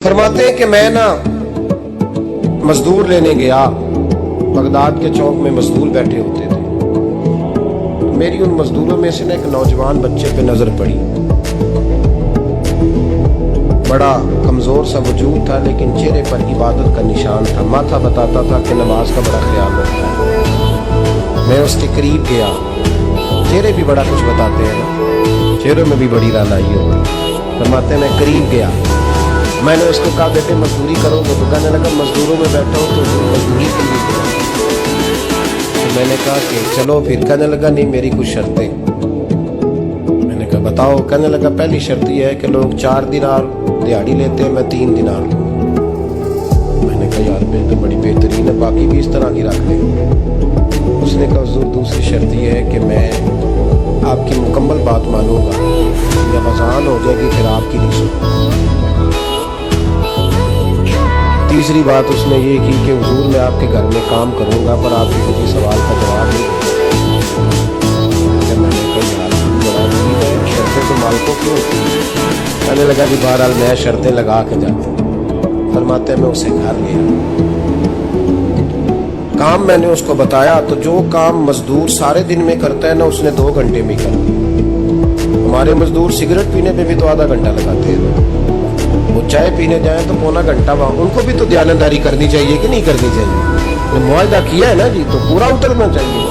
फरमाते हैं कि मैं ना मजदूर लेने गया, बगदाद के चौक में मजदूर बैठे होते थे। मेरी उन मजदूरों में से ना एक नौजवान बच्चे पे नजर पड़ी। बड़ा कमजोर सा वजूद था, लेकिन चेहरे पर इबादत का निशान था। माथा बताता था कि नमाज का बड़ा ख्याल रखता है। मैं उसके करीब गया। चेहरे भी बड़ा कुछ बताते हैं ना, चेहरों में भी बड़ी रानाई होती। फरमाते मैं करीब गया, मैंने उसको कहा बेटे मजदूरी करोगे? तो कहने लगा मजदूरों में बैठा हूँ तो मजदूरी के लिए गया। तो मैंने कहा कि चलो फिर। कहने लगा नहीं, मेरी कुछ शर्तें। मैंने कहा बताओ? कहने लगा पहली शर्त यह है कि लोग 4 दिनार दिहाड़ी लेते हैं, मैं 3 दिनार लूँ। मैंने कहा यार फिर तो बड़ी बेहतरीन है, बाकी भी इस तरह की रख लें। उसने कहा हुजूर दूसरी शर्त यह है कि मैं आपकी मुकम्मल बात मानूंगा, जब अज़ान हो जाएगी फिर आपकी नहीं सुनूंगा। तीसरी बात उसने ये की कि हुजूर मैं आपके घर में काम करूंगा पर आपके किसी सवाल का जवाब नहीं दूंगा। मैंने कहा यार बड़ा अजीब है, शर्तें तो मालिकों की होती हैं। कहने लगा कि बहरहाल मैं शर्तें लगा के जाता हूँ। फरमाते मैं उसे घर गया, काम मैंने उसको बताया तो जो काम मजदूर सारे दिन में करता है ना, उसने 2 घंटे में कर दिया। हमारे मजदूर सिगरेट पीने पे भी तो आधा घंटा लगाते हैं, वो चाय पीने जाए तो पौना घंटा। वहाँ उनको भी तो दयानतदारी करनी चाहिए कि नहीं करनी चाहिए? मुआहदा किया है ना जी, तो पूरा उतरना चाहिए।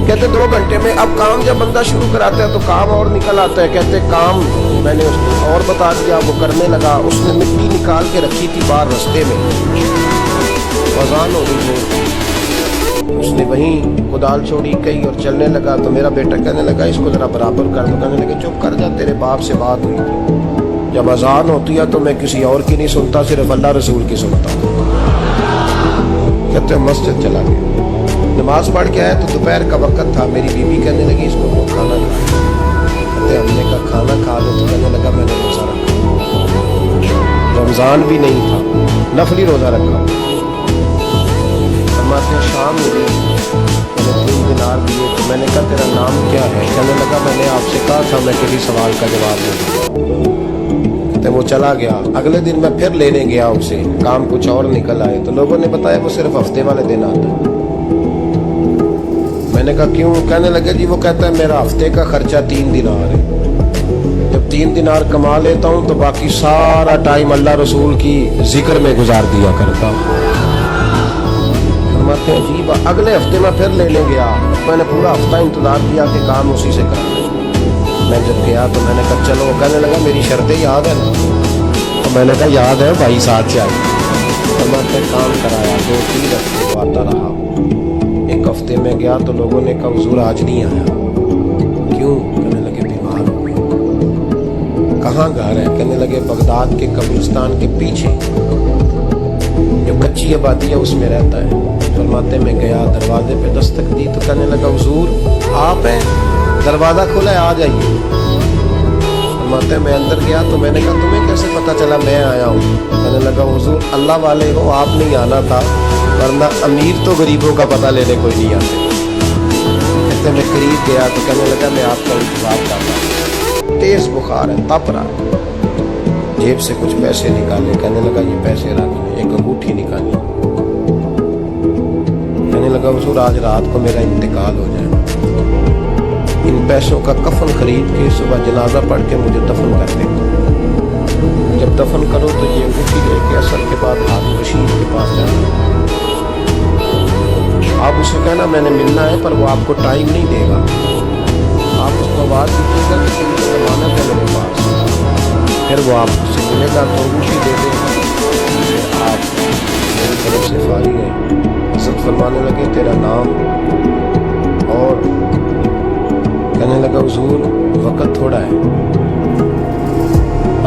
कहते 2 घंटे में। अब काम जब बंदा शुरू कराता है तो काम और निकल आता है। कहते काम मैंने उसको और बता दिया, वो करने लगा। उसने मिट्टी निकाल के रखी थी बाहर रास्ते में, अज़ान हो गई तो उसने वहीं कुदाल छोड़ी कहीं और चलने लगा। तो मेरा बेटा कहने लगा इसको जरा बराबर कर दो। कहने लगे चुप कर जा, तेरे बाप से बात हुई थी। जब अजान होती है तो मैं किसी और की नहीं सुनता, सिर्फ अल्लाह रसूल की सुनता हूँ। कहते मस्जिद चला गया, नमाज पढ़ के आया तो दोपहर का वक्त था। मेरी बीवी कहने लगी इसको वो खाना खा। कहते हमने कहा खाना खा लो। तो कहने लगा मैंने रोज़ा रखा, रमज़ान भी नहीं था, नफली रोज़ा रखा। हमारे शाम हुई, मैंने 3 दिनार दिए। तो मैंने कहा तेरा नाम क्या है? कहने लगा मैंने आपसे कहा था मैं किसी सवाल का जवाब दूँ। तो वो चला गया। अगले दिन मैं फिर लेने गया उसे, काम कुछ और निकल आए। तो लोगों ने बताया वो सिर्फ हफ्ते वाले दिन आता है। मैंने कहा क्यों? कहने लगे जी वो कहता है मेरा हफ्ते का खर्चा 3 दिनार है। जब 3 दिनार कमा लेता हूँ तो बाकी सारा टाइम अल्लाह रसूल की जिक्र में गुजार दिया करता हूँ। अजीब। अगले हफ्ते में फिर लेने गया, मैंने पूरा हफ्ता इंतजार किया कि काम उसी से कर। मैं जब गया तो मैंने कहा चलो। कहने लगा मेरी शर्तें याद है ना? तो मैंने कहा याद है भाई, साथ चाहिए। तो मैं काम कराया, 2-3 हफ्ते को आता रहा। 1 हफ्ते में गया तो लोगों ने कहा हुजूर आज नहीं आया। क्यों? कहने लगे बीमार हो गए। कहाँ घर है? कहने लगे बगदाद के कब्रिस्तान के पीछे जो कच्ची आबादी है उसमें रहता है। फरमाते मैं गया, दरवाजे पे दस्तक दी तो कहने लगा हुजूर आप हैं? दरवाज़ा खुला है, आ जाइए। फरमाते मैं अंदर गया तो मैंने कहा तुम्हें कैसे पता चला मैं आया हूँ? कहने लगा हुजूर अल्लाह वाले हो, आप नहीं आना था, वरना अमीर तो गरीबों का पता लेने कोई नहीं आते। कहते मैं करीब गया तो कहने लगा मैं आपका इंतजार कर रहा हूँ, तेज बुखार है, तप रहा है। जेब से कुछ पैसे निकाले, कहने लगा ये पैसे रख, एक अंगूठी निकाली। कहने लगा हुजूर आज रात को मेरा इंतकाल हो जाएगा, इन पैसों का कफन खरीद के सुबह जनाजा पढ़ के मुझे दफन कर देगा। जब दफन करो तो ये अंगूठी लेके असर के बाद हारून रशीद के पास जाना। आप उसे कहना मैंने मिलना है पर वो आपको टाइम नहीं देगा। आप उसको आवाज़ दीजिएगा कि मुझे जमानत है मेरे पास। फिर वो आपसे मिलेगा तो अंगूठी दे देगा। आप मेरी तरफ से फारिग है। हज़रत फरमाने लगे तेरा नाम? और कहने लगा हुजूर वक़्त थोड़ा है,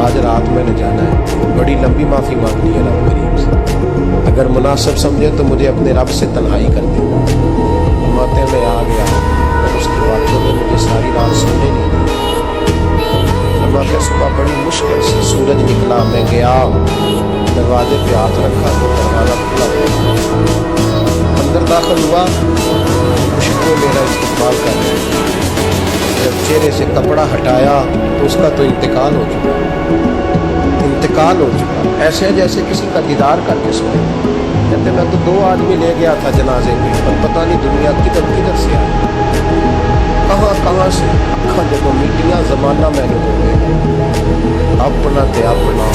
आज रात मैंने जाना है, बड़ी लंबी माफ़ी मांगनी है रब करीम से। अगर मुनासिब समझे तो मुझे अपने रब से तन्हाई कर दे। फरमाते मैं आ गया और उसकी बातों ने मुझे सारी रात सोने नहीं दी। फरमाते सुबह बड़ी मुश्किल से सूरज निकला, मैं गया दरवाजे पे हाथ रखा तो दरवाज़ा खुला हुआ। अंदर दाखिल हुआ, खुशबू मेरा इस्तेमाल कर रहे हैं। जब चेहरे से कपड़ा हटाया तो उसका तो इंतकाल हो चुका। इंतकाल हो चुका, ऐसे जैसे किसी का दीदार करके सोए। कहते मैं तो 2 आदमी ले गया था जनाजे में, पर पता नहीं दुनिया किधर किधर से आई, कहाँ कहाँ से अखा जब मीटियाँ जमाना मैनू रोवेगा, अपना ते अपना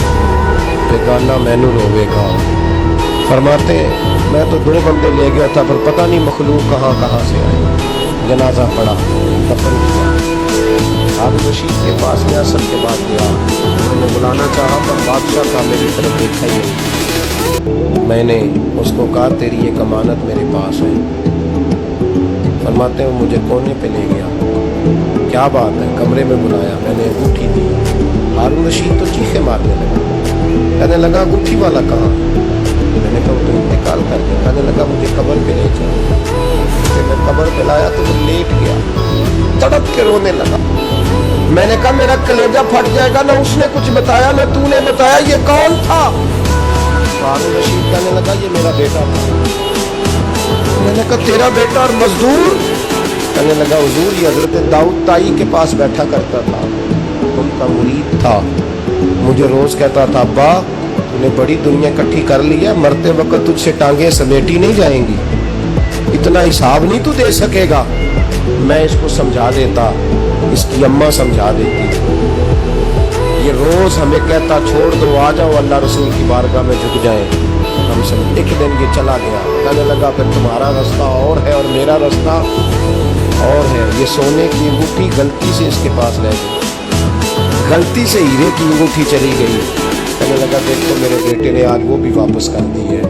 बेगाना मैनू रोवेगा। फरमाते मैं तो 2 बंदे ले गया था, पर पता नहीं मखलूक कहाँ कहाँ से आई। जनाजा पड़ा, दफन किया, हारून रशीद के पास में असर के बाद गया, उन्होंने बुलाना चाहा पर बादशाह का मेरी तरफ देखा ही नहीं। मैंने उसको कहा तेरी एक अमानत मेरे पास है। फरमाते हैं मुझे कोने पे ले गया, क्या बात है, कमरे में बुलाया, मैंने अंगूठी दी। हारून रशीद तो चीखे मारने लगा, कहने लगा अंगूठी वाला कहाँ? मैंने कहा तो इंतकाल कर गया। कहने लगा मुझे कब्र पे ले जाओ। फिर मैं कब्र पे लाया तो वो लेट गया, तड़प के रोने लगा। मैंने कहा मेरा कलेजा फट जाएगा, ना उसने कुछ बताया ना तूने बताया, ये कौन था? हारून रशीद कहने लगा ये मेरा बेटा था। मैंने कहा तेरा बेटा और मजदूर? कहने लगा हुजूर ये हजरत दाऊद ताई के पास बैठा करता था, उनका मुरीद था, मुझे रोज कहता था अब्बा तूने बड़ी दुनिया इकट्ठी कर ली है, मरते वक्त तुझसे टांगे समेटी नहीं जाएंगी, इतना हिसाब नहीं तू दे सकेगा। मैं इसको समझा देता, इसकी अम्मा समझा देती, ये रोज हमें कहता छोड़ दो आ जाओ अल्लाह रसूल की बारगाह में झुक जाए। हम सब एक दिन ये चला गया, कहने लगा फिर तुम्हारा रास्ता और है और मेरा रास्ता और है। ये सोने की अंगूठी गलती से इसके पास रह गई, गलती से हीरे की अंगूठी चली गई। कहने लगा देखो मेरे बेटे ने आज वो भी वापस कर दी है।